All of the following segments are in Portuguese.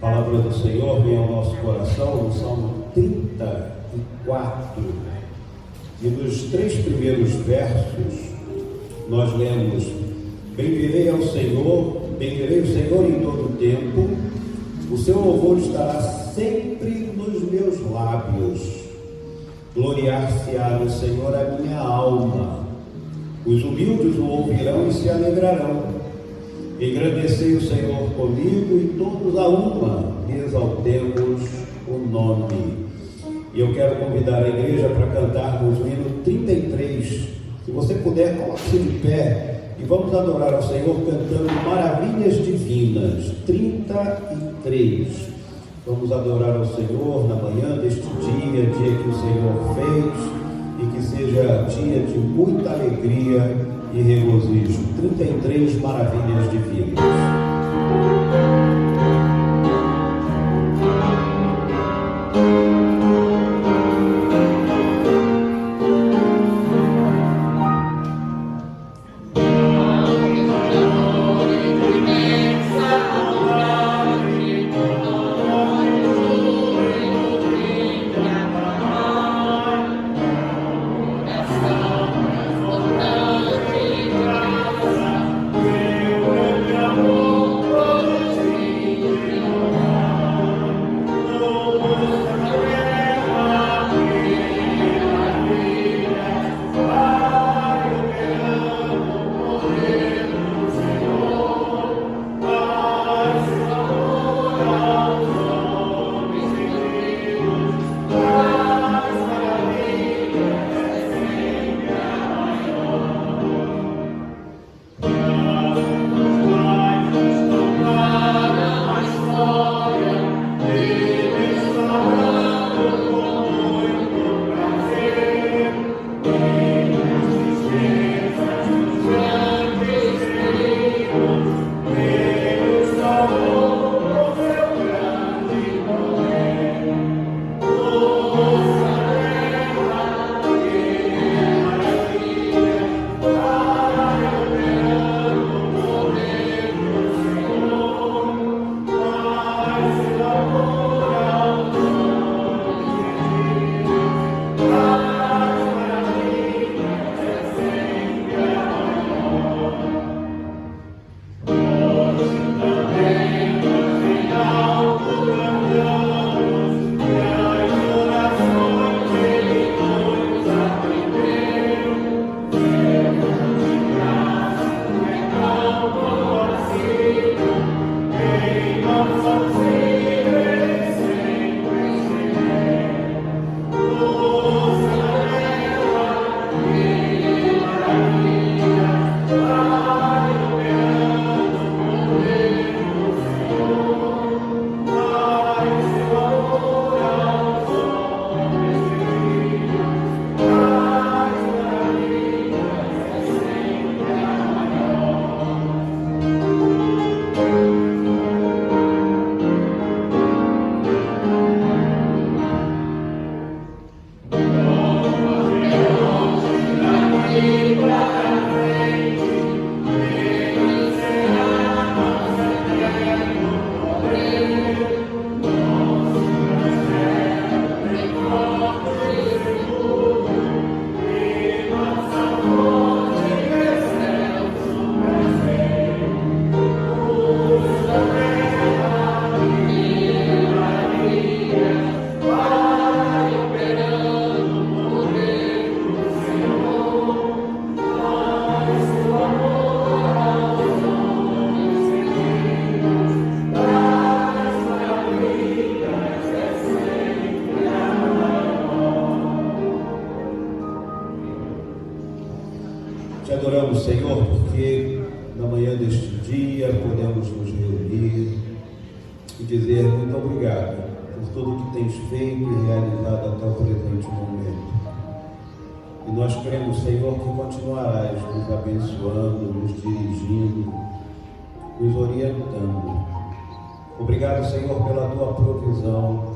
palavra do Senhor vem ao nosso coração no Salmo 34. E nos 3 primeiros versos nós lemos: bendirei ao Senhor, bendirei o Senhor em todo o tempo, o seu louvor estará sempre nos meus lábios. Gloriar-se-á no Senhor a minha alma, os humildes o ouvirão e se alegrarão. Engrandecei o Senhor comigo e todos a uma exaltemos o nome. E eu quero convidar a igreja para cantarmos o hino 33. Se você puder, coloque-se de pé e vamos adorar ao Senhor cantando Maravilhas Divinas. 33. Vamos adorar ao Senhor na manhã deste dia que o Senhor fez, e que seja dia de muita alegria e regozijo. 33 Maravilhas Divinas. Te adoramos, Senhor, porque na manhã deste dia podemos nos reunir e dizer muito obrigado por tudo que tens feito e realizado até o presente momento. E nós cremos, Senhor, que continuarás nos abençoando, nos dirigindo, nos orientando. Obrigado, Senhor, pela tua provisão.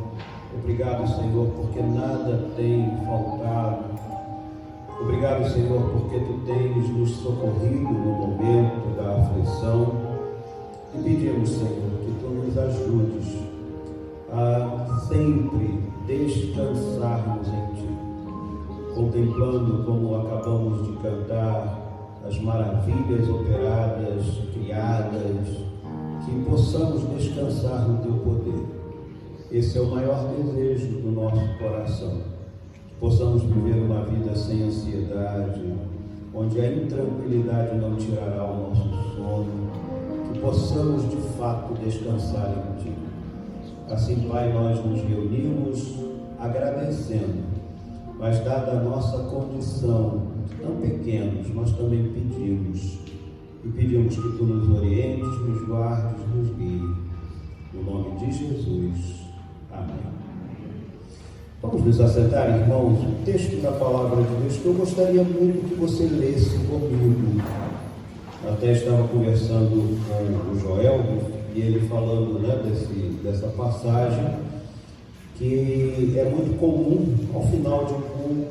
Obrigado, Senhor, porque nada tem faltado. Obrigado, Senhor, porque Tu tens nos socorrido no momento da aflição. E pedimos, Senhor, que Tu nos ajudes sempre descansarmos em Ti, contemplando como acabamos de cantar as maravilhas operadas, criadas, que possamos descansar no Teu poder. Esse é o maior desejo do nosso coração, que possamos viver uma vida sem ansiedade, onde a intranquilidade não tirará o nosso sono, que possamos de fato descansar em Ti. Assim, Pai, nós nos reunimos agradecendo, mas dada a nossa condição tão pequenos, nós também pedimos, e pedimos que Tu nos orientes, nos guardes, nos guies, no nome de Jesus. Amém. Vamos nos assentar, irmãos, o texto da palavra de Deus que eu gostaria muito que você lesse comigo. Até estava conversando com o Joel e ele falando, dessa passagem, que é muito comum ao final de um culto,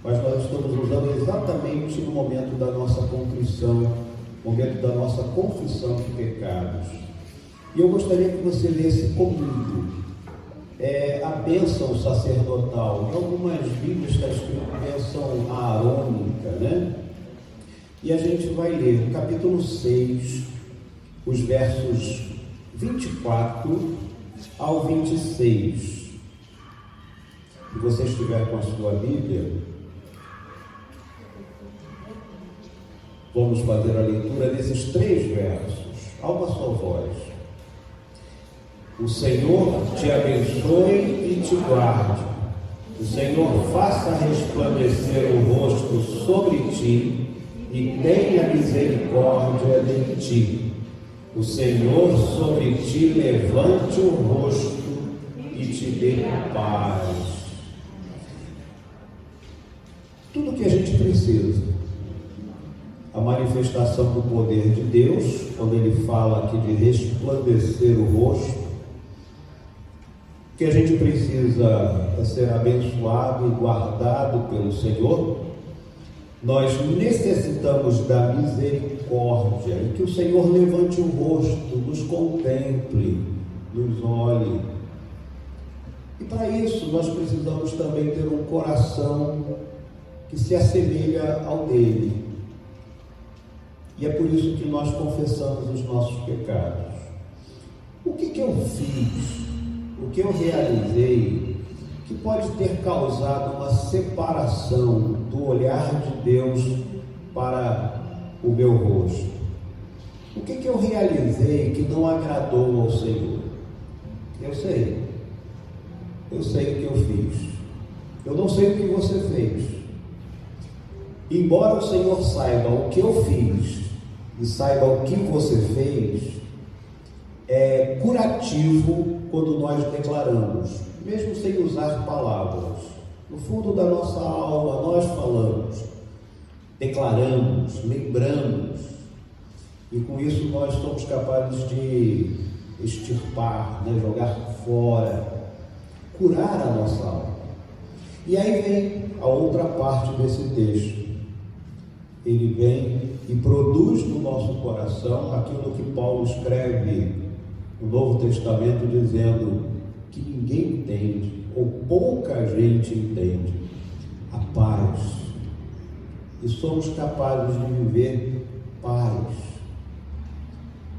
mas nós estamos usando exatamente no momento da nossa contrição, momento da nossa confissão de pecados. E eu gostaria que você lesse comigo a bênção sacerdotal. Em algumas Bíblias está escrito bênção aarônica, né? E a gente vai ler o capítulo 6, os versos 24 ao 26. Se você estiver com a sua Bíblia, vamos fazer a leitura desses 3 versos, a uma só voz. O Senhor te abençoe e te guarde. O Senhor faça resplandecer o rosto sobre ti e tenha misericórdia de ti. O Senhor sobre ti levante o rosto e te dê paz. Tudo que a gente precisa, a manifestação do poder de Deus, quando Ele fala aqui de resplandecer o rosto, que a gente precisa é ser abençoado e guardado pelo Senhor. Nós necessitamos da misericórdia, e que o Senhor levante o rosto, nos contemple, nos olhe. E para isso nós precisamos também ter um coração que se assemelha ao dele. E é por isso que nós confessamos os nossos pecados. O que eu fiz, o que eu realizei, que pode ter causado uma separação do olhar de Deus para o meu rosto? O que eu realizei que não agradou ao Senhor? Eu sei o que eu fiz. Eu não sei o que você fez. Embora o Senhor saiba o que eu fiz e saiba o que você fez, é curativo quando nós declaramos, mesmo sem usar palavras. No fundo da nossa alma, nós falamos, declaramos, lembramos, e com isso nós somos capazes de extirpar, jogar fora, curar a nossa alma. E aí vem a outra parte desse texto. Ele vem e produz no nosso coração aquilo que Paulo escreve no Novo Testamento, dizendo que ninguém entende, ou pouca gente entende, a paz. E somos capazes de viver paz.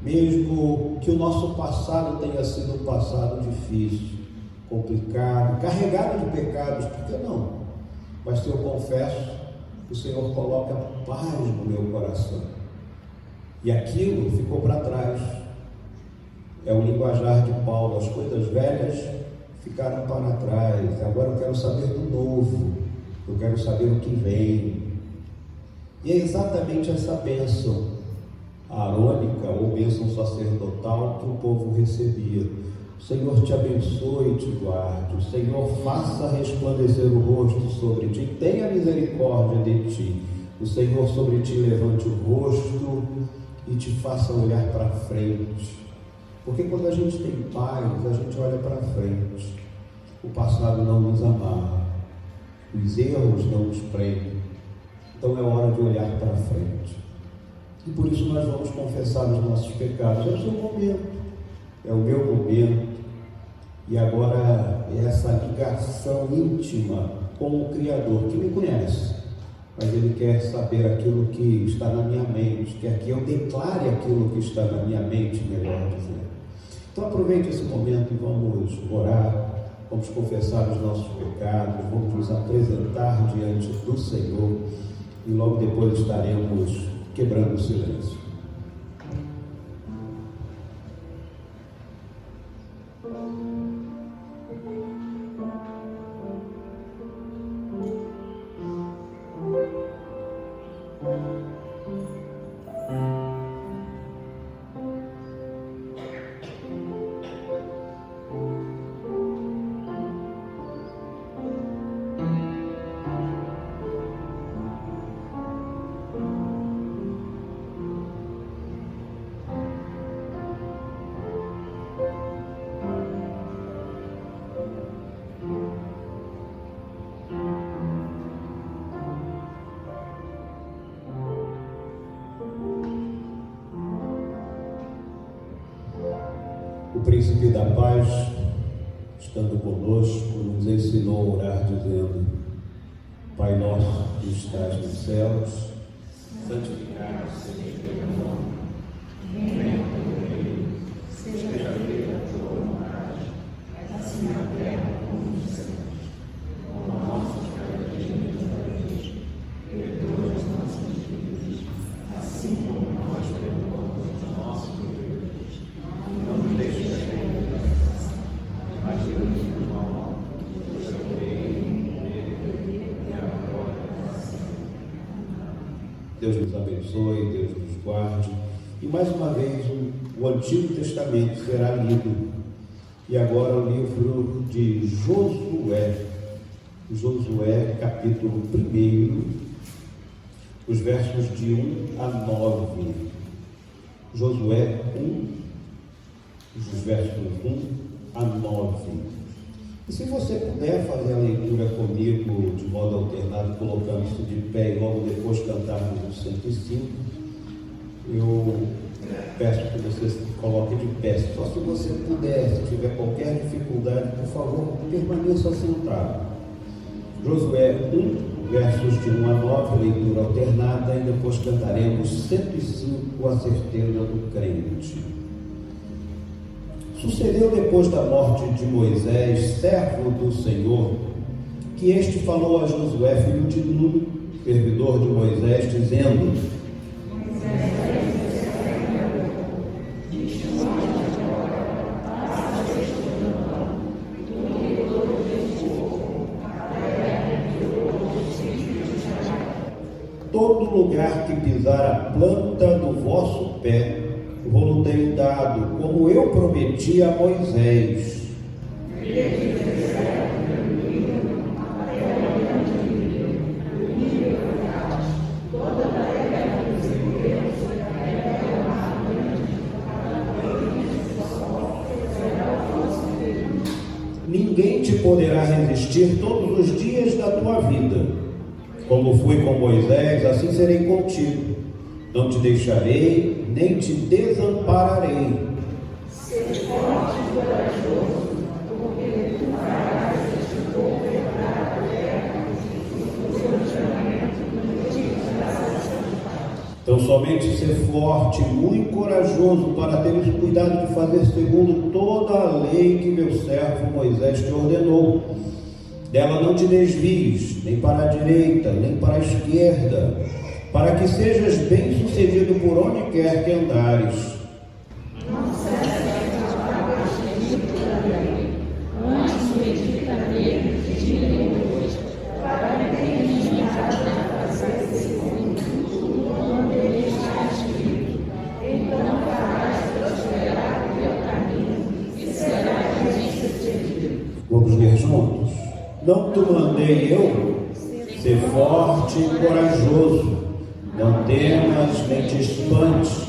Mesmo que o nosso passado tenha sido um passado difícil, complicado, carregado de pecados, por que não? Mas se eu confesso, o Senhor coloca paz no meu coração. E aquilo ficou para trás. É o linguajar de Paulo, as coisas velhas ficaram para trás, agora eu quero saber do novo, eu quero saber o que vem. E é exatamente essa bênção aarônica ou bênção sacerdotal que o povo recebia. O Senhor te abençoe e te guarde, o Senhor faça resplandecer o rosto sobre ti, tenha misericórdia de ti, o Senhor sobre ti levante o rosto e te faça olhar para frente. Porque quando a gente tem paz, a gente olha para frente. O passado não nos amarra, os erros não nos prendem. Então é hora de olhar para frente. E por isso nós vamos confessar os nossos pecados. É o seu momento, é o meu momento. E agora essa ligação íntima com o Criador, que me conhece, mas Ele quer saber aquilo que está na minha mente, quer que eu declare aquilo que está na minha mente, melhor dizendo. Então aproveite esse momento e vamos orar, vamos confessar os nossos pecados, vamos nos apresentar diante do Senhor e logo depois estaremos quebrando o silêncio. O príncipe da paz, estando conosco, nos ensinou a orar dizendo: Pai nosso que estás nos céus, santificado seja o teu nome, venha o teu reino, seja feita a tua vontade, assim na terra como no céu. O nosso cada dia nos dai hoje, perdoa as nossas dívidas, assim como nós perdoamos os nossos devedores. Não nos deixes cair em tentação, mas livra-nos do mal, pois é o reino, o poder e a glória sempre. Deus nos abençoe, Deus nos guarde. E mais uma vez o Antigo Testamento será lido. E agora o livro de Josué. Josué, capítulo 1, os versos de 1 a 9. Josué 1, os versos 1 a 9. E se você puder fazer a leitura comigo de modo alternado, colocando-se de pé e logo depois cantarmos o 105, eu peço que você se coloque de pé. Só se você puder, se tiver qualquer dificuldade, por favor, permaneça sentado. Josué 1, versos de 1 a 9, leitura alternada, e depois cantaremos 105, a certeza do crente. Sucedeu depois da morte de Moisés, servo do Senhor, que este falou a Josué, filho de Nun, servidor de Moisés, dizendo: todo lugar que pisar a planta do vosso pé, vou-lo tenho dado, como eu prometi a Moisés. Ninguém te poderá resistir todos os dias da tua vida. Como fui com Moisés, assim serei contigo. Não te deixarei, nem te desampararei. Seja forte e corajoso, porque tu farás este povo herdar a terra e o seu juramento te dará. Então somente ser forte, muito corajoso, para teres cuidado de fazer segundo toda a lei que meu servo Moisés te ordenou. Dela não te desvies, nem para a direita, nem para a esquerda, para que sejas bem-sucedido por onde quer que andares. Não cesse de falar da lei, antes medita nele de dia e noite, para que tenhas cuidado de fazer segundo tudo onde ele está escrito. Então farás prosperar o teu caminho e serás bem-sucedido. Vamos ler juntos. Não te mandei eu ser forte e corajoso, não temas nem te espantes,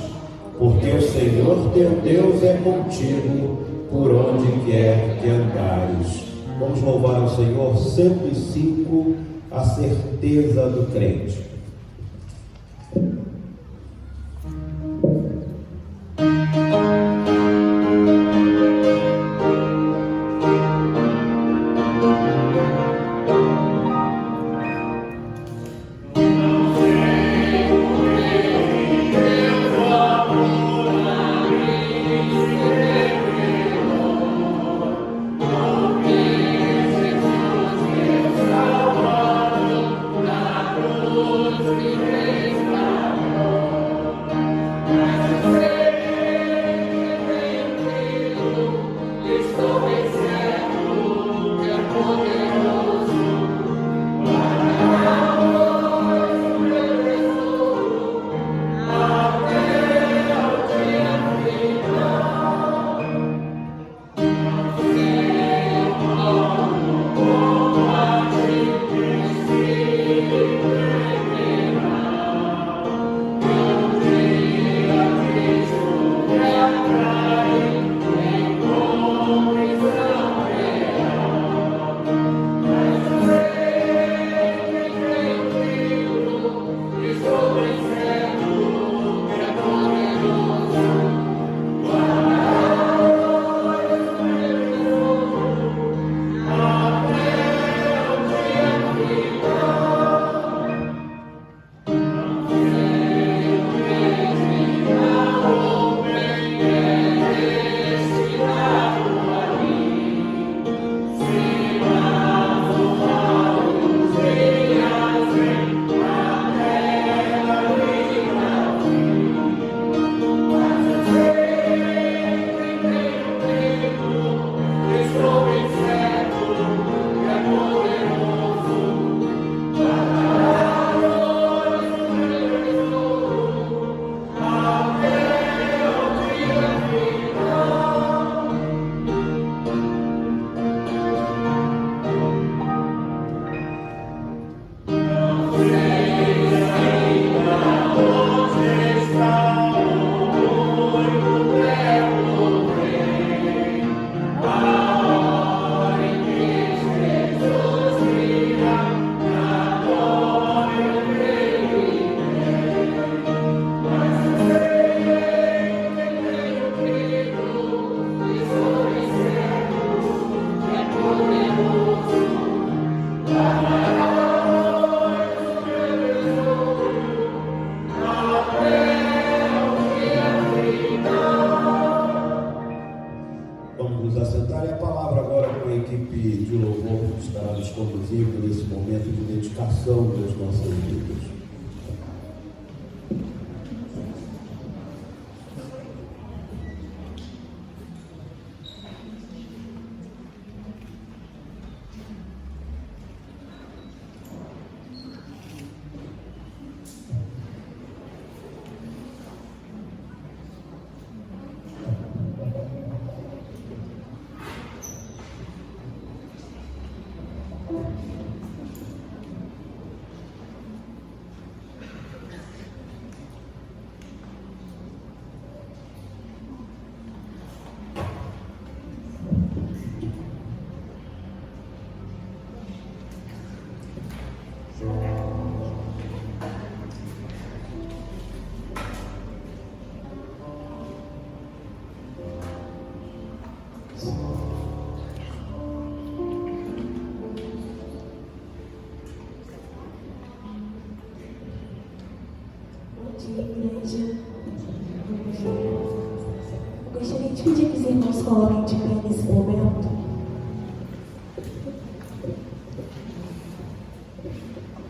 porque o Senhor teu Deus é contigo por onde quer que andares. Vamos louvar ao Senhor. 105, a certeza do crente. estará nos conduzindo nesse momento de dedicação das nossas vidas. Igreja, eu gostaria de pedir que os irmãos coloquem de pé nesse momento.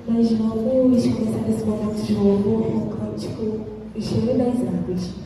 Nós vamos começar esse momento de louvor com o cântico O Cheiro das Águas.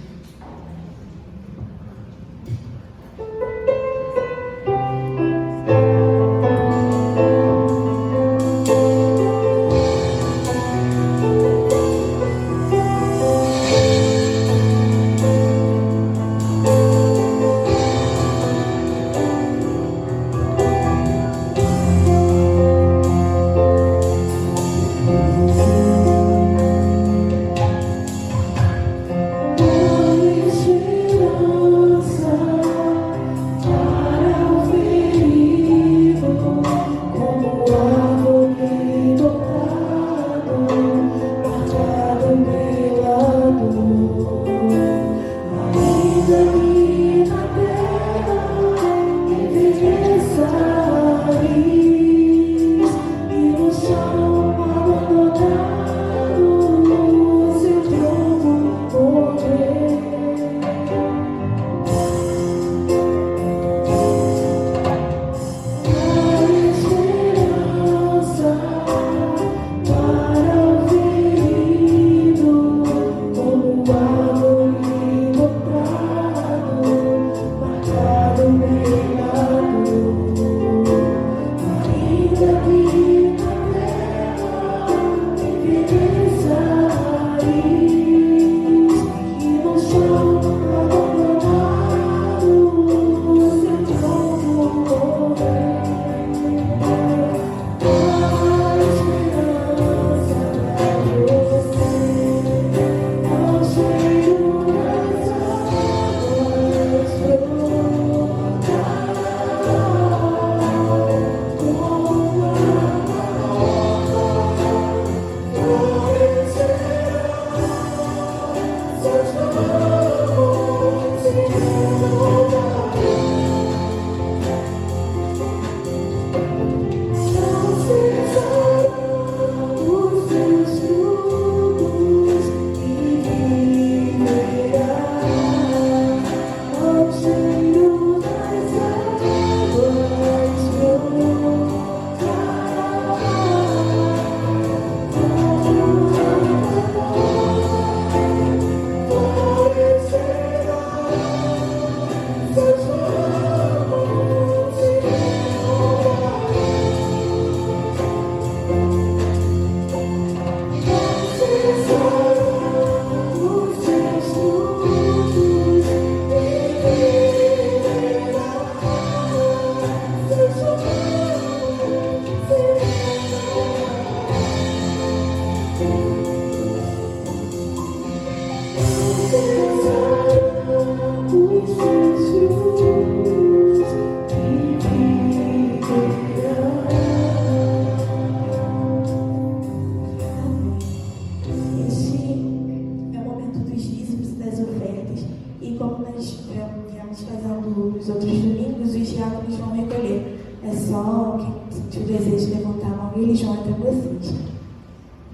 Nos outros domingos, os diáconos vão recolher. É só quem tiver desejo de levantar a mão e eles vão até vocês.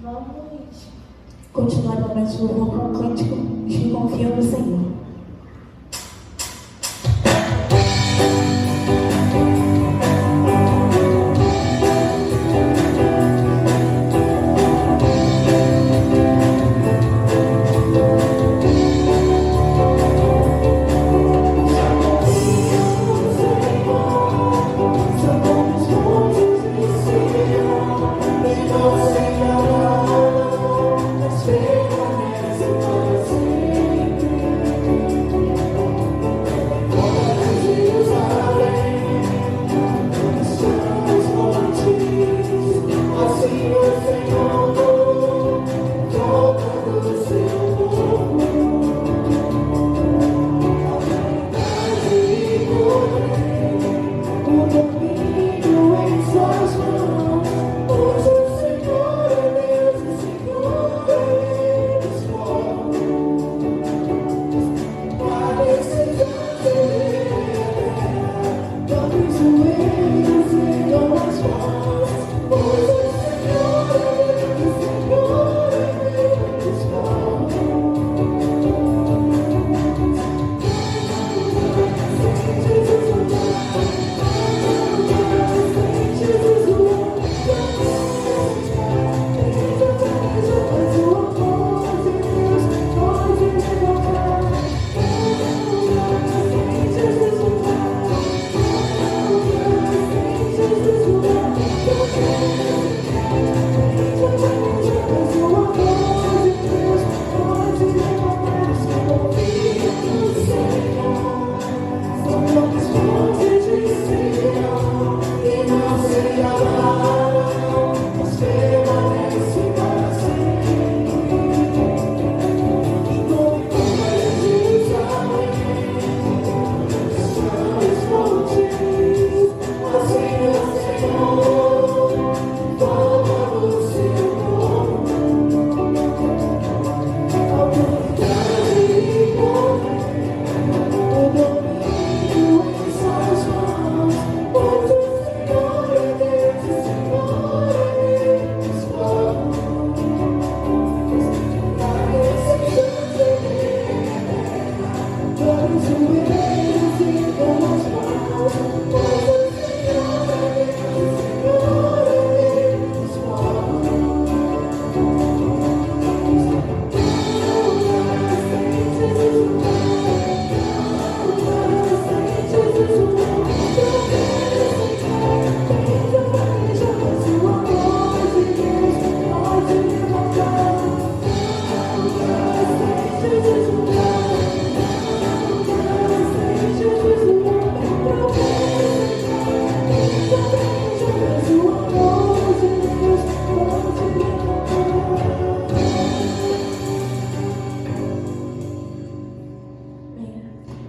Vamos continuar o momento de louvor com o cântico Os que confiam no Senhor.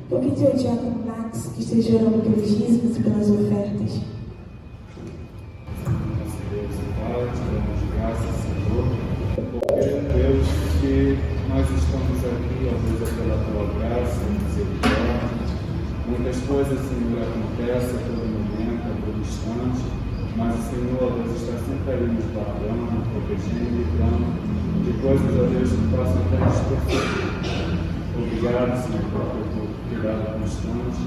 Vou pedir ao diácono Max que esteja orando pelos dízimos e pelas ofertas. Deus e Pai, te damos graças, Senhor, porque, Deus, que nós estamos aqui, ó Deus, pela tua graça e misericórdia. Muitas coisas, Senhor, acontecem a todo momento, a todo instante, mas o Senhor, ó Deus, está sempre ali nos guardando, protegendo, livrando de coisas, ó Deus, que passam até despercebidas. Obrigado, Senhor, por teu cuidado constante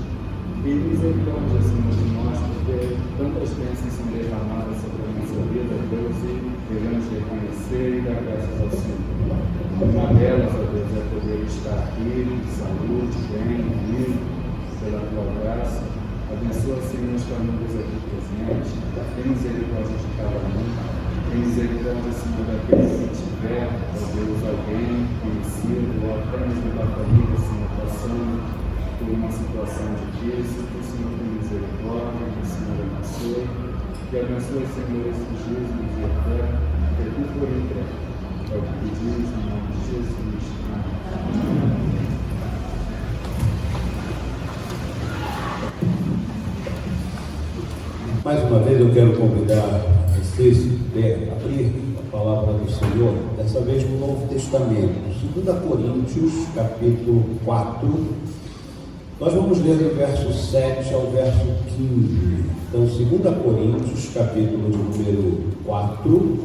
e misericórdia, Senhor, de nós, porque tantas bênçãos são derramadas sobre a nossa vida, Deus, e queremos reconhecer e dar graças ao Senhor. Uma delas, ó Deus, é poder estar aqui, de saúde, bem, unido, pela tua graça. Abençoa, Senhor, as famílias aqui presentes, tem misericórdia de cada um, tem misericórdia, Senhor, daqueles que tiver, ó Deus, alguém conhecido, ou até mesmo da família, Senhor, passando por uma situação difícil, que o Senhor tenha misericórdia, que o Senhor abençoe, que abençoe, Senhor, esses dias de oferta, que tu for entregue. É o que pedimos no nome de Jesus. Amém. Mais uma vez eu quero convidar vocês a abrir a palavra do Senhor, dessa vez no Novo Testamento, 2 Coríntios, capítulo 4. Nós vamos ler do verso 7 ao verso 15. Então, 2 Coríntios, capítulo de número 4,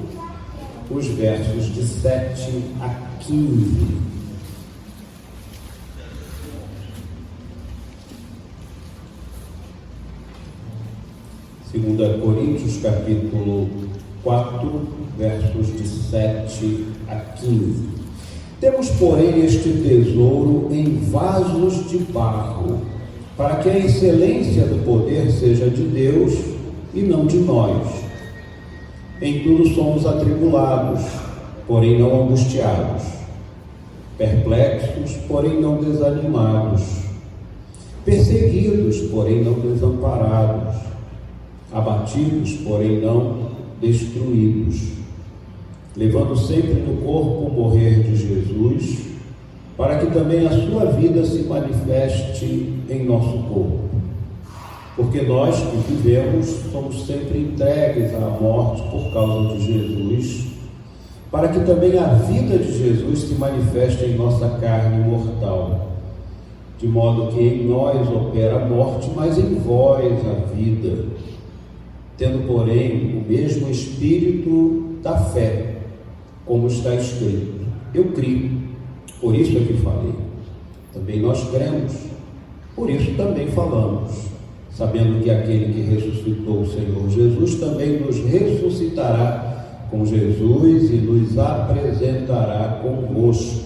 os versos de 7 a 15. Segunda Coríntios, capítulo 4, versos de 7 a 15. Temos, porém, este tesouro em vasos de barro, para que a excelência do poder seja de Deus e não de nós. Em tudo somos atribulados, porém não angustiados, perplexos, porém não desanimados, perseguidos, porém não desamparados, abatidos, porém não destruídos, levando sempre no corpo o morrer de Jesus, para que também a sua vida se manifeste em nosso corpo. Porque nós que vivemos somos sempre entregues à morte por causa de Jesus, para que também a vida de Jesus se manifeste em nossa carne mortal, de modo que em nós opera a morte, mas em vós a vida. Tendo, porém, o mesmo espírito da fé, como está escrito: eu criei, por isso é que falei. Também nós cremos, por isso também falamos, sabendo que aquele que ressuscitou o Senhor Jesus também nos ressuscitará com Jesus e nos apresentará convosco.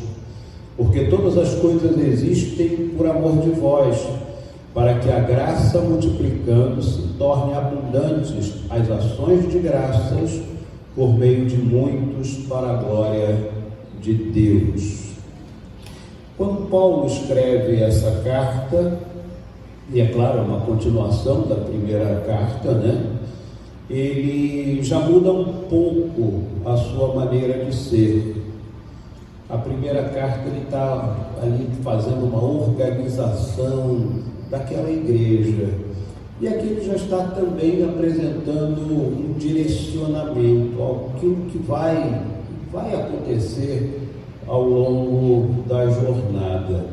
Porque todas as coisas existem por amor de vós, para que a graça, multiplicando-se, torne abundantes as ações de graças por meio de muitos, para a glória de Deus. Quando Paulo escreve essa carta, e é claro, uma continuação da primeira carta, ele já muda um pouco a sua maneira de ser. A primeira carta ele está ali fazendo uma organização daquela igreja, e aqui ele já está também apresentando um direcionamento ao que vai acontecer ao longo da jornada.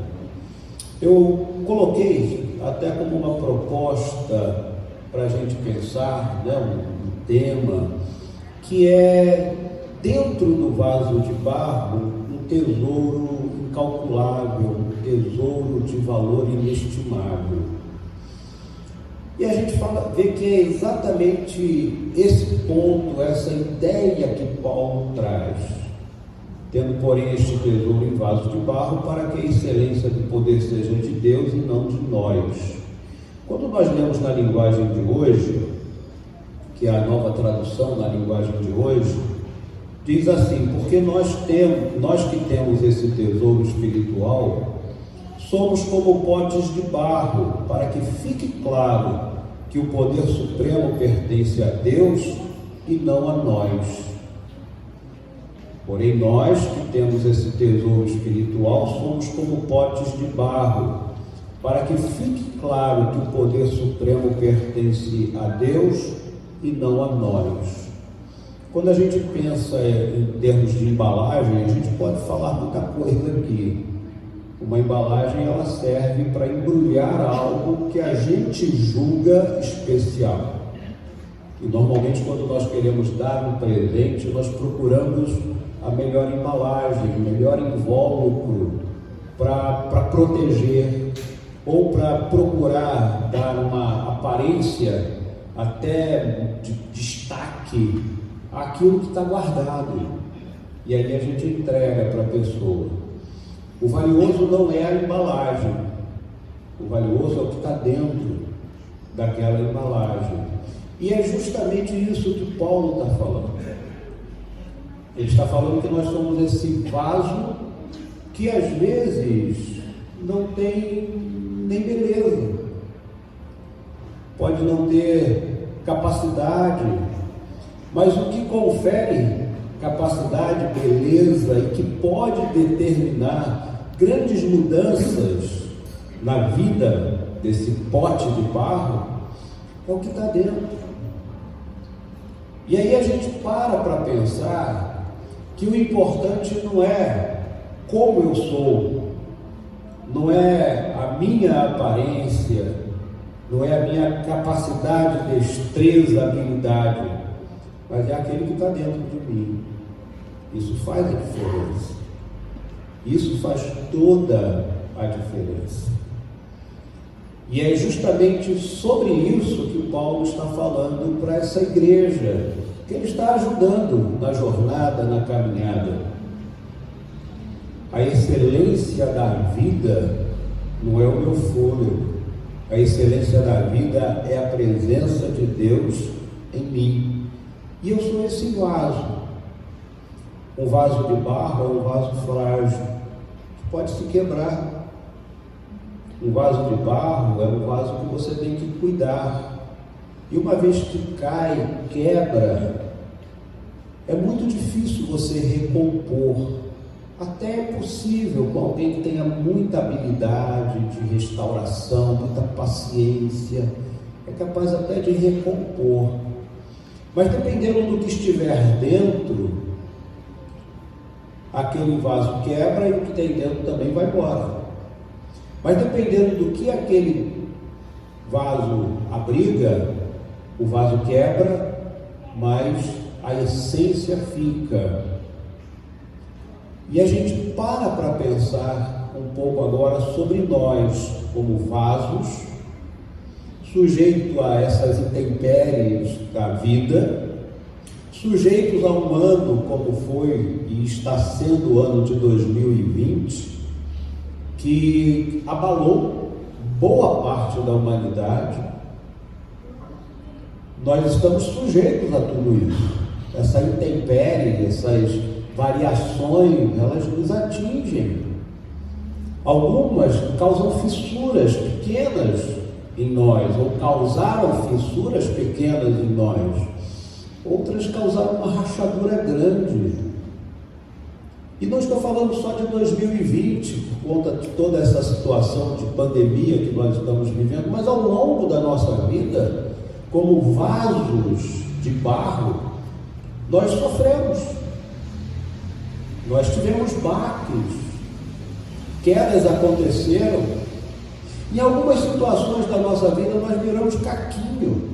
Eu coloquei até como uma proposta para a gente pensar, um tema que é, dentro do vaso de barro, um tesouro incalculável, um tesouro de valor inestimável. E a gente vê que é exatamente esse ponto, essa ideia que Paulo traz, tendo, porém, este tesouro em vaso de barro, para que a excelência do poder seja de Deus e não de nós. Quando nós lemos na linguagem de hoje, que é a nova tradução na linguagem de hoje, diz assim: porque nós que temos esse tesouro espiritual, somos como potes de barro, para que fique claro que o poder supremo pertence a Deus e não a nós. Porém, nós que temos esse tesouro espiritual, somos como potes de barro, para que fique claro que o poder supremo pertence a Deus e não a nós. Quando a gente pensa em termos de embalagem, a gente pode falar muita coisa aqui. Uma embalagem, ela serve para embrulhar algo que a gente julga especial. E normalmente, quando nós queremos dar um presente, nós procuramos a melhor embalagem, o melhor invólucro para proteger, ou para procurar dar uma aparência até de destaque àquilo que está guardado. E aí a gente entrega para a pessoa. O valioso não é a embalagem, o valioso é o que está dentro daquela embalagem. E é justamente isso que Paulo está falando. Ele está falando que nós somos esse vaso que às vezes não tem nem beleza, pode não ter capacidade, mas o que confere capacidade, beleza e que pode determinar grandes mudanças na vida desse pote de barro é o que está dentro. E aí a gente para pensar que o importante não é como eu sou, não é a minha aparência, não é a minha capacidade, destreza, habilidade, mas é aquele que está dentro de mim. Isso faz a diferença. Isso faz toda a diferença. E é justamente sobre isso que Paulo está falando para essa igreja, que ele está ajudando na jornada, na caminhada. A excelência da vida não é o meu fôlego. A excelência da vida é a presença de Deus em mim. E eu sou esse vaso. Um vaso de barro é um vaso frágil, que pode se quebrar. Um vaso de barro é um vaso que você tem que cuidar. E uma vez que cai, quebra, é muito difícil você recompor. Até é possível com alguém que tenha muita habilidade de restauração, muita paciência, é capaz até de recompor. Mas dependendo do que estiver dentro, aquele vaso quebra e o que tem dentro também vai embora. Mas dependendo do que aquele vaso abriga, o vaso quebra, mas a essência fica. E a gente para pensar um pouco agora sobre nós, como vasos, sujeitos a essas intempéries da vida, sujeitos a um ano como foi e está sendo o ano de 2020, que abalou boa parte da humanidade. Nós estamos sujeitos a tudo isso. Essa intempérie, essas variações, elas nos atingem. Algumas causam fissuras pequenas em nós, ou causaram fissuras pequenas em nós. Outras causaram uma rachadura grande. E não estou falando só de 2020, por conta de toda essa situação de pandemia que nós estamos vivendo, mas ao longo da nossa vida, como vasos de barro, nós sofremos. Nós tivemos baques, quedas aconteceram. Em algumas situações da nossa vida nós viramos caquinho.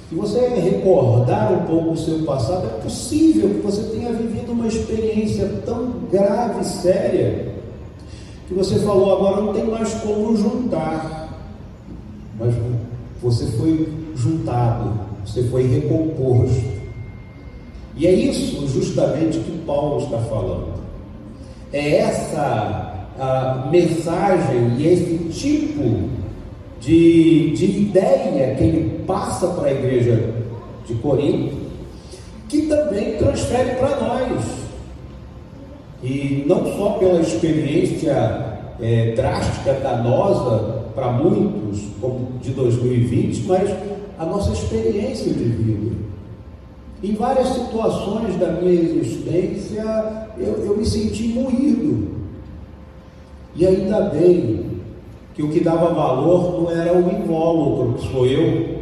Se você recordar um pouco o seu passado, é possível que você tenha vivido uma experiência tão grave e séria que você falou agora não tem mais como juntar, mas você foi juntado, você foi recomposto. E é isso justamente que Paulo está falando. É essa a mensagem e esse tipo de ideia que ele passa para a igreja de Corinto, que também transfere para nós. E não só pela experiência drástica, danosa para muitos, como de 2020, mas a nossa experiência de vida. Em várias situações da minha existência, eu me senti moído. E ainda bem que o que dava valor não era o invólucro, que sou eu,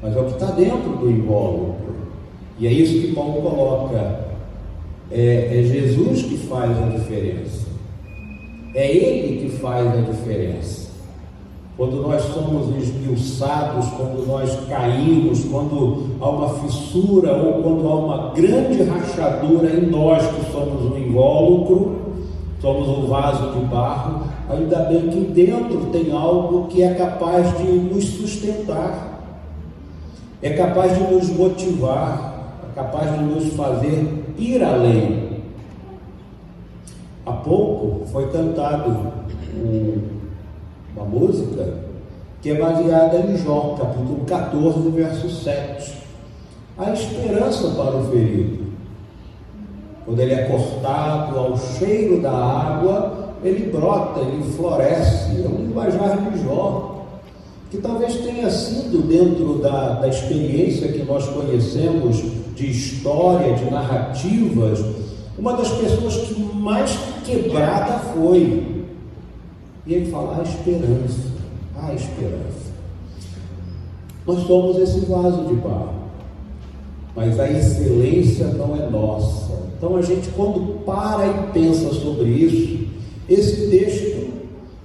mas é o que está dentro do invólucro. E é isso que Paulo coloca. É Jesus que faz a diferença. É Ele que faz a diferença. Quando nós somos esmiuçados, quando nós caímos, quando há uma fissura ou quando há uma grande rachadura em nós que somos um invólucro, somos um vaso de barro, ainda bem que dentro tem algo que é capaz de nos sustentar, é capaz de nos motivar, é capaz de nos fazer ir além. Há pouco foi cantado uma música que é baseada em Jó, capítulo 14, verso 7. A esperança para o ferido. Quando ele é cortado ao cheiro da água, ele brota, ele floresce. É um linguajar de Jó, que talvez tenha sido dentro da experiência que nós conhecemos de história, de narrativas, uma das pessoas que mais quebrada foi. E ele fala, a esperança, a esperança. Nós somos esse vaso de barro, mas a excelência não é nossa. Então a gente, quando para e pensa sobre isso, esse texto,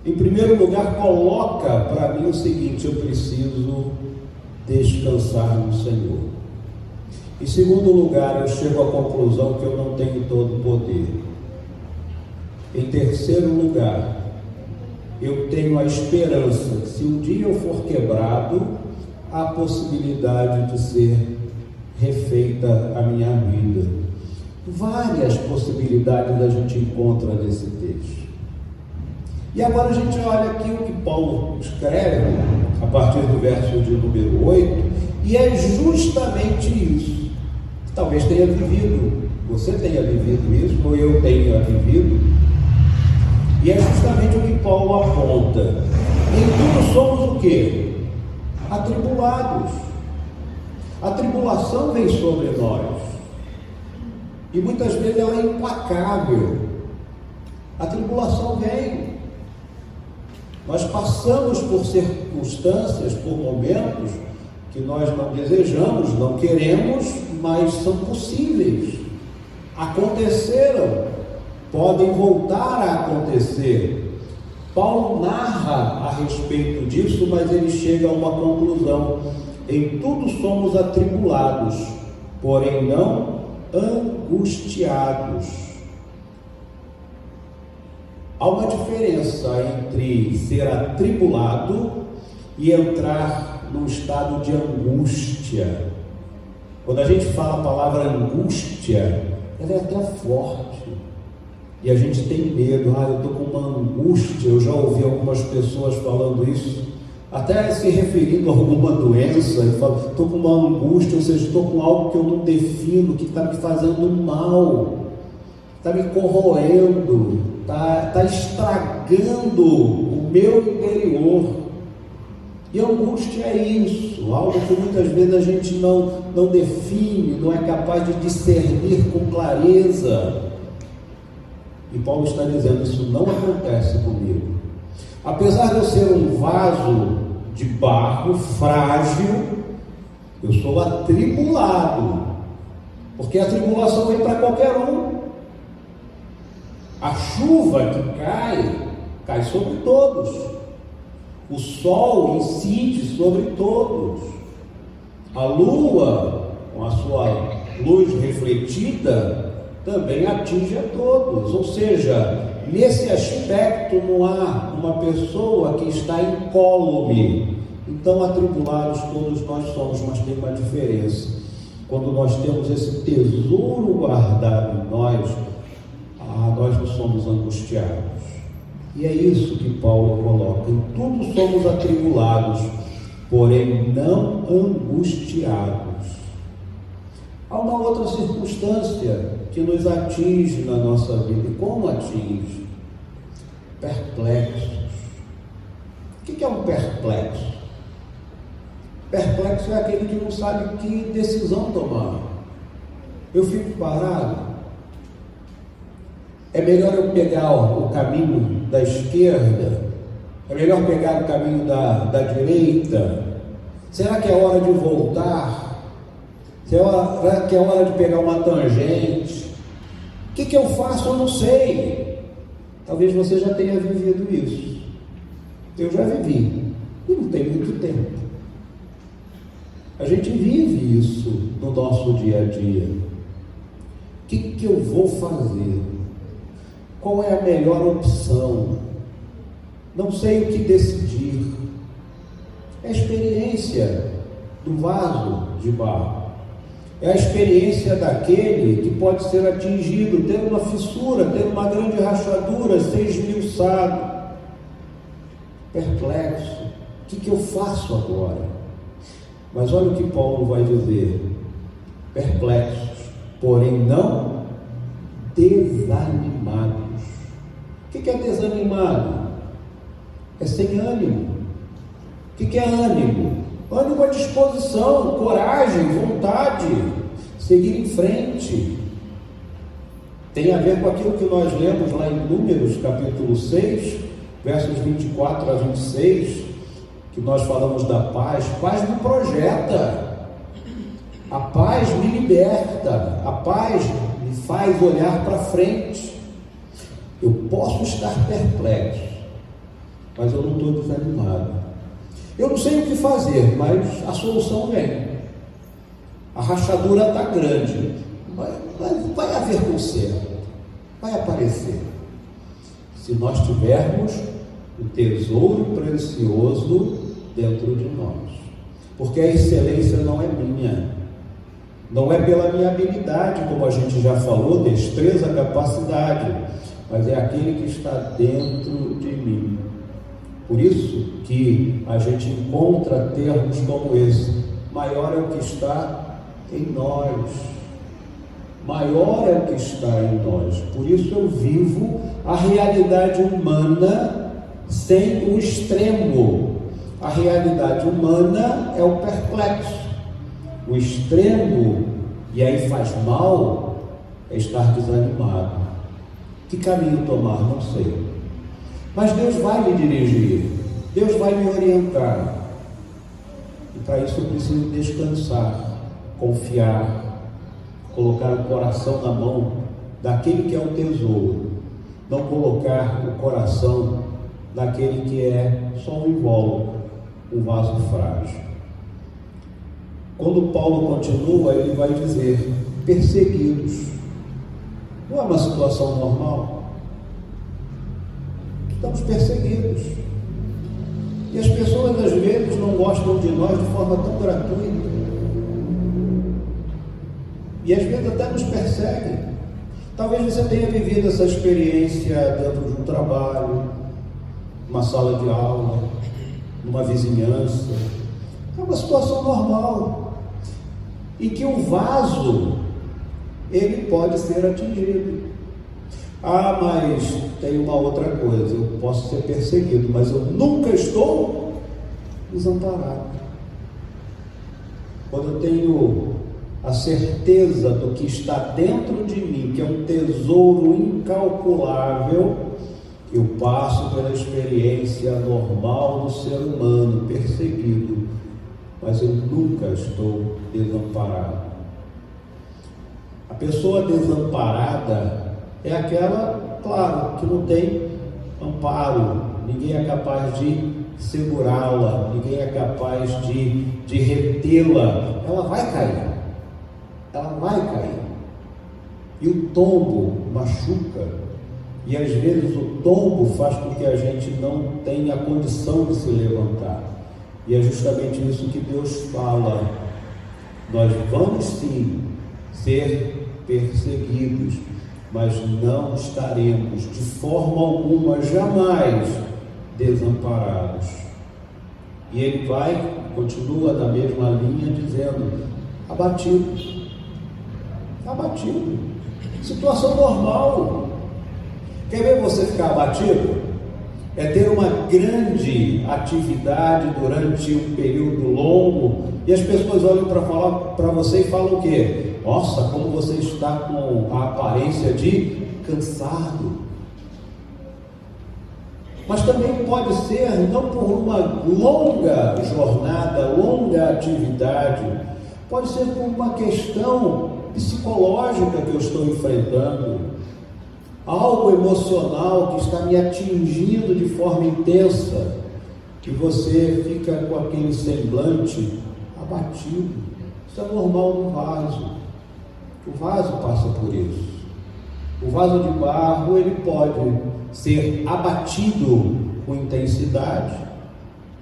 em primeiro lugar, coloca para mim o seguinte: eu preciso descansar no Senhor. Em segundo lugar, eu chego à conclusão que eu não tenho todo o poder. Em terceiro lugar, eu tenho a esperança que se um dia eu for quebrado, há possibilidade de ser refeita a minha vida. Várias possibilidades a gente encontra nesse texto. E agora a gente olha aqui o que Paulo escreve, a partir do verso de número 8, e é justamente isso. Talvez tenha vivido, você tenha vivido isso, ou eu tenha vivido, e é justamente o que Paulo aponta. Em tudo somos o quê? Atribulados. A tribulação vem sobre nós, e muitas vezes ela é implacável. A tribulação vem. Nós passamos por circunstâncias, por momentos que nós não desejamos, não queremos, mas são possíveis. Aconteceram, podem voltar a acontecer. Paulo narra a respeito disso, mas ele chega a uma conclusão: em tudo somos atribulados, porém não angustiados. Há uma diferença entre ser atribulado e entrar num estado de angústia. Quando a gente fala a palavra angústia, ela é até forte. E a gente tem medo. Eu estou com uma angústia. Eu já ouvi algumas pessoas falando isso, até se referindo a alguma doença. Ele fala, estou com uma angústia, ou seja, estou com algo que eu não defino, que está me fazendo mal, está me corroendo, está estragando o meu interior. E a angústia é isso, algo que muitas vezes a gente não define, não é capaz de discernir com clareza. E Paulo está dizendo, isso não acontece comigo. Apesar de eu ser um vaso de barro frágil, eu sou atribulado, porque a tribulação vem para qualquer um. A chuva que cai sobre todos. O sol incide sobre todos. A lua, com a sua luz refletida, também atinge a todos. Ou seja, nesse aspecto não há uma pessoa que está incólume. Então, atribulados todos nós somos, mas tem uma diferença. Quando nós temos esse tesouro guardado em nós, nós não somos angustiados. E é isso que Paulo coloca: em tudo somos atribulados, porém não angustiados. Há uma outra circunstância que nos atinge na nossa vida. E como atinge? Perplexos. O que é um perplexo? Perplexo é aquele que não sabe que decisão tomar. Eu fico parado. É melhor eu pegar o caminho da esquerda? É melhor pegar o caminho da direita? Será que é hora de voltar? Será que é hora de pegar uma tangente? O que eu faço? Eu não sei. Talvez você já tenha vivido isso. Eu já vivi. E não tem muito tempo. A gente vive isso no nosso dia a dia. O que eu vou fazer? Qual é a melhor opção? Não sei o que decidir. É a experiência do vaso de barro. É a experiência daquele que pode ser atingido, ter uma fissura, ter uma grande rachadura, ser esmiuçado. Perplexo. O que eu faço agora? Mas olha o que Paulo vai dizer: perplexos, porém não desanimados. O que é desanimado? É sem ânimo. O que é ânimo? Ânimo é disposição, coragem, vontade, seguir em frente. Tem a ver com aquilo que nós lemos lá em Números, capítulo 6, versos 24 a 26, que nós falamos da paz. Paz me projeta, a paz me liberta, a paz me faz olhar para frente. Eu posso estar perplexo, mas eu não estou desanimado. Eu não sei o que fazer, mas a solução vem. A rachadura está grande, vai haver conserto, vai aparecer. Se nós tivermos o tesouro precioso dentro de nós. Porque a excelência não é minha, não é pela minha habilidade, como a gente já falou, destreza, capacidade, mas é aquele que está dentro de mim. Por isso que a gente encontra termos como esse: maior é o que está em nós, maior é o que está em nós. Por isso eu vivo a realidade humana sem o extremo. A realidade humana é o perplexo. O extremo, e aí faz mal, é estar desanimado. Que caminho tomar? Não sei. Mas Deus vai me dirigir, Deus vai me orientar. E para isso eu preciso descansar, confiar, colocar o coração na mão daquele que é o tesouro. Não colocar o coração daquele que é só um invólucro, um vaso frágil. Quando Paulo continua, ele vai dizer: perseguidos. Não é uma situação normal? Estamos perseguidos. E as pessoas às vezes não gostam de nós de forma tão gratuita. E às vezes até nos perseguem. Talvez você tenha vivido essa experiência dentro de um trabalho, numa sala de aula, numa vizinhança. É uma situação normal. E que o vaso, ele pode ser atingido. Mas tem uma outra coisa: eu posso ser perseguido, mas eu nunca estou desamparado. Quando eu tenho a certeza do que está dentro de mim, que é um tesouro incalculável, eu passo pela experiência normal do ser humano, perseguido, mas eu nunca estou desamparado. A pessoa desamparada é aquela, claro, que não tem amparo, ninguém é capaz de segurá-la, ninguém é capaz de retê-la. Ela vai cair, ela vai cair. E o tombo machuca, E às vezes o tombo faz com que a gente não tenha a condição de se levantar. E é justamente isso que Deus fala. Nós vamos sim ser perseguidos, mas não estaremos de forma alguma, jamais desamparados. E ele continua na mesma linha dizendo: abatido. Abatido. Situação normal. Quer ver você ficar abatido? É ter uma grande atividade durante um período longo e as pessoas olham para você e falam o quê? Nossa, como você está com a aparência de cansado. Mas também pode ser, não por uma longa jornada, longa atividade, pode ser por uma questão psicológica que eu estou enfrentando, algo emocional que está me atingindo de forma intensa, que você fica com aquele semblante abatido. Isso é normal no vaso. O vaso passa por isso. O vaso de barro, ele pode ser abatido com intensidade,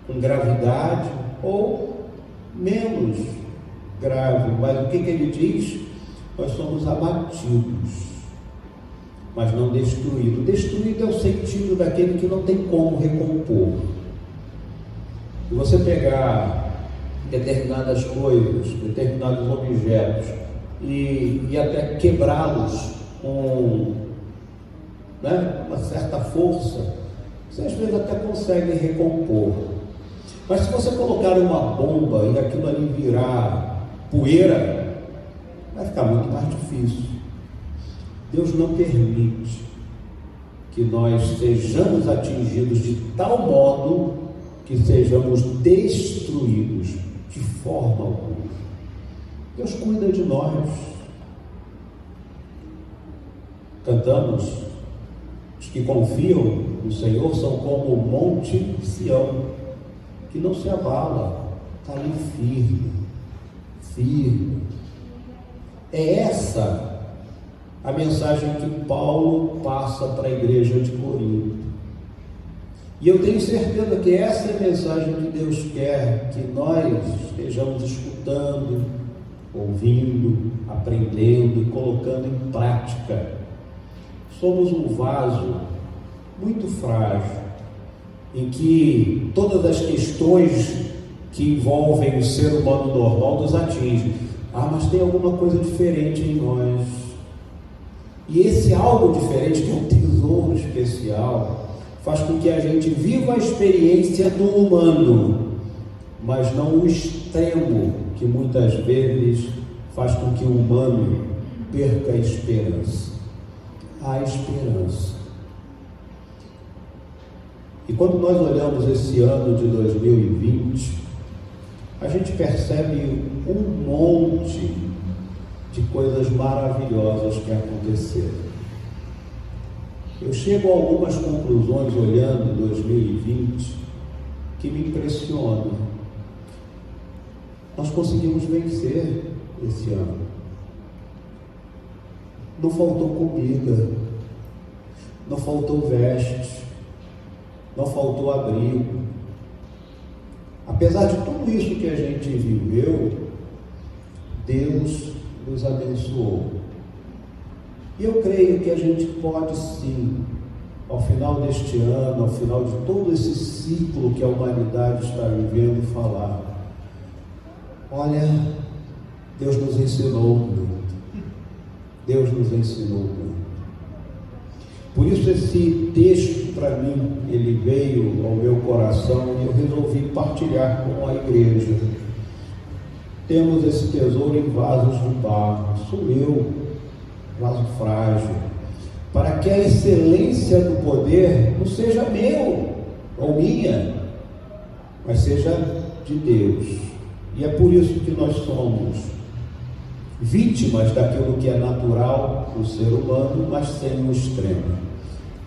com gravidade, ou menos grave. Mas o que ele diz? Nós somos abatidos, mas não destruído. Destruído é o sentido daquele que não tem como recompor. Se você pegar determinadas coisas, determinados objetos e até quebrá-los com uma certa força, você às vezes até consegue recompor. Mas se você colocar uma bomba e aquilo ali virar poeira, vai ficar muito mais difícil. Deus não permite que nós sejamos atingidos de tal modo que sejamos destruídos de forma alguma. Deus cuida de nós. Cantamos: os que confiam no Senhor são como o monte Sião, que não se abala, está ali firme, firme. É essa a mensagem que Paulo passa para a igreja de Corinto. E eu tenho certeza que essa é a mensagem que Deus quer que nós estejamos escutando, ouvindo, aprendendo e colocando em prática. Somos um vaso muito frágil, em que todas as questões que envolvem o ser humano normal nos atingem. Mas tem alguma coisa diferente em nós. E esse algo diferente, que é um tesouro especial, faz com que a gente viva a experiência do humano, mas não o extremo, que muitas vezes faz com que o humano perca a esperança. Há esperança. E quando nós olhamos esse ano de 2020, a gente percebe um monte de coisas maravilhosas que aconteceram. Eu chego a algumas conclusões olhando 2020 que me impressionam. Nós conseguimos vencer esse ano. Não faltou comida, não faltou veste, não faltou abrigo. Apesar de tudo isso que a gente viveu, Deus nos abençoou. E eu creio que a gente pode sim, ao final deste ano, ao final de todo esse ciclo que a humanidade está vivendo, falar: olha, Deus nos ensinou muito. Deus nos ensinou muito. Por isso esse texto, para mim, ele veio ao meu coração e eu resolvi partilhar com a igreja. Temos esse tesouro em vasos de barro. Sou eu, vaso frágil, para que a excelência do poder não seja meu ou minha, mas seja de Deus. E é por isso que nós somos vítimas daquilo que é natural do ser humano, mas sem o extremo.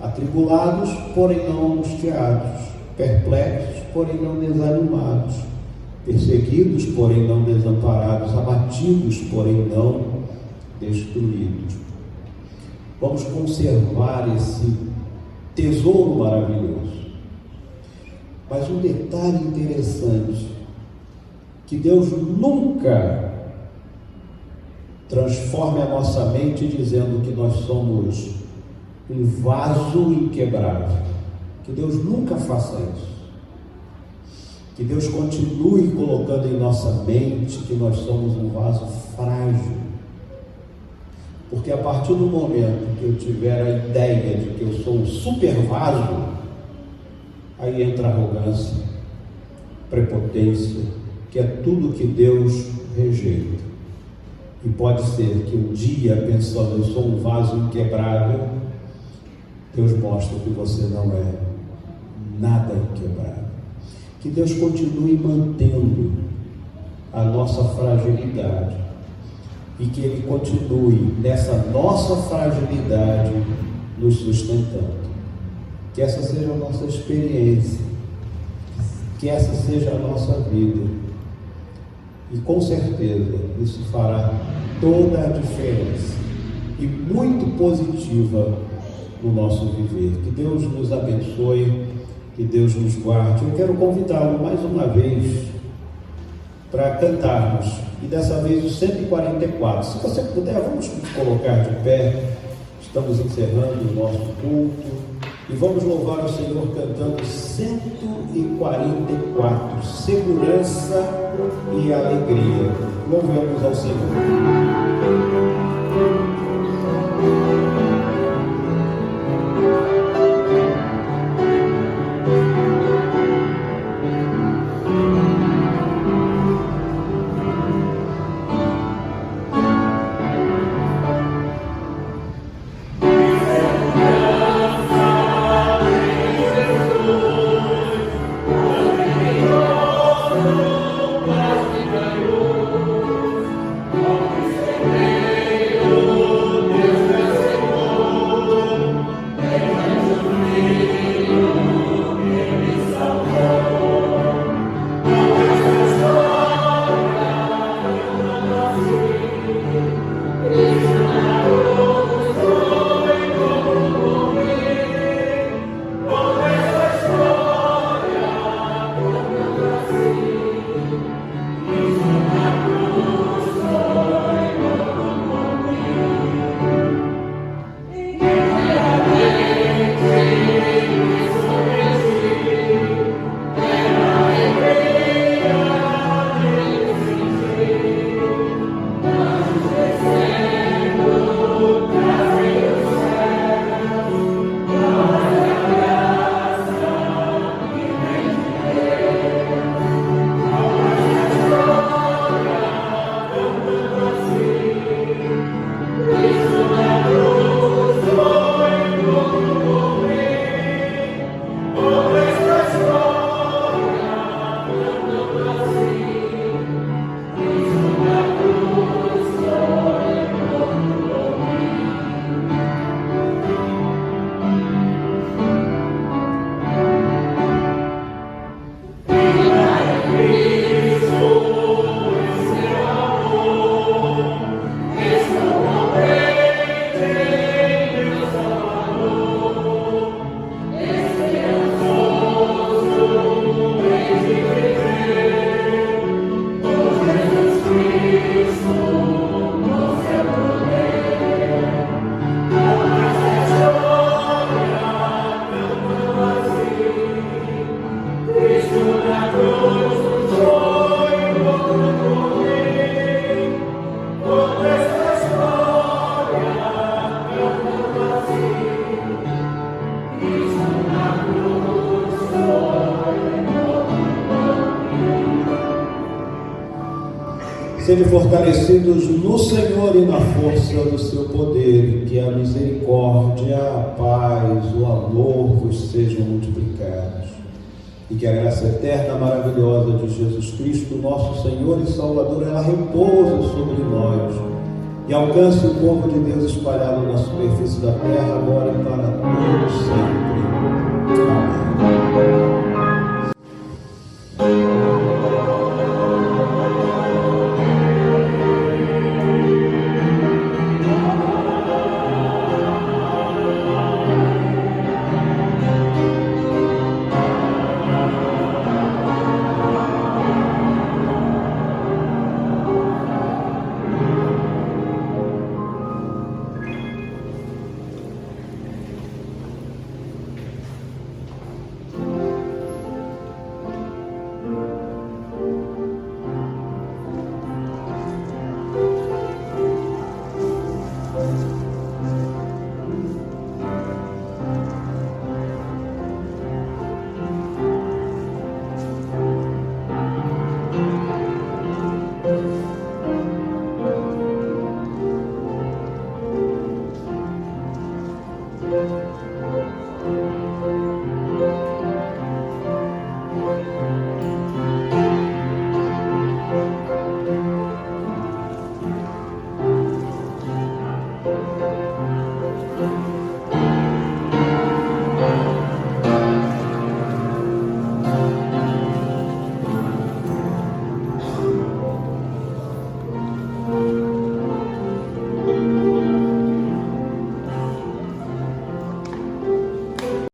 Atribulados, porém não angustiados. Perplexos, porém não desanimados. Perseguidos, porém não desamparados. Abatidos, porém não destruídos. vamos conservar esse tesouro maravilhoso. Mas um detalhe interessante, que Deus nunca transforme a nossa mente dizendo que nós somos um vaso inquebrável. Que Deus nunca faça isso. Que Deus continue colocando em nossa mente que nós somos um vaso frágil. Porque a partir do momento que eu tiver a ideia de que eu sou um super vaso, aí entra arrogância, prepotência, que é tudo que Deus rejeita. E pode ser que um dia, pensando, eu sou um vaso inquebrável, Deus mostra que você não é nada inquebrável. Que Deus continue mantendo a nossa fragilidade e que Ele continue nessa nossa fragilidade nos sustentando. Que essa seja a nossa experiência, que essa seja a nossa vida, e com certeza isso fará toda a diferença e muito positiva no nosso viver. Que Deus nos abençoe, que Deus nos guarde. Eu quero convidá-lo mais uma vez para cantarmos, e dessa vez o 144. Se você puder, vamos nos colocar de pé. Estamos encerrando o nosso culto e vamos louvar ao Senhor cantando 144, segurança e alegria. Louvemos ao Senhor. Sede fortalecidos no Senhor e na força do seu poder, e que a misericórdia, a paz, o amor vos sejam multiplicados, e que a graça eterna, maravilhosa de Jesus Cristo, nosso Senhor e Salvador, ela repousa sobre nós e alcance o povo de Deus espalhado na superfície da terra, agora e para todos sempre.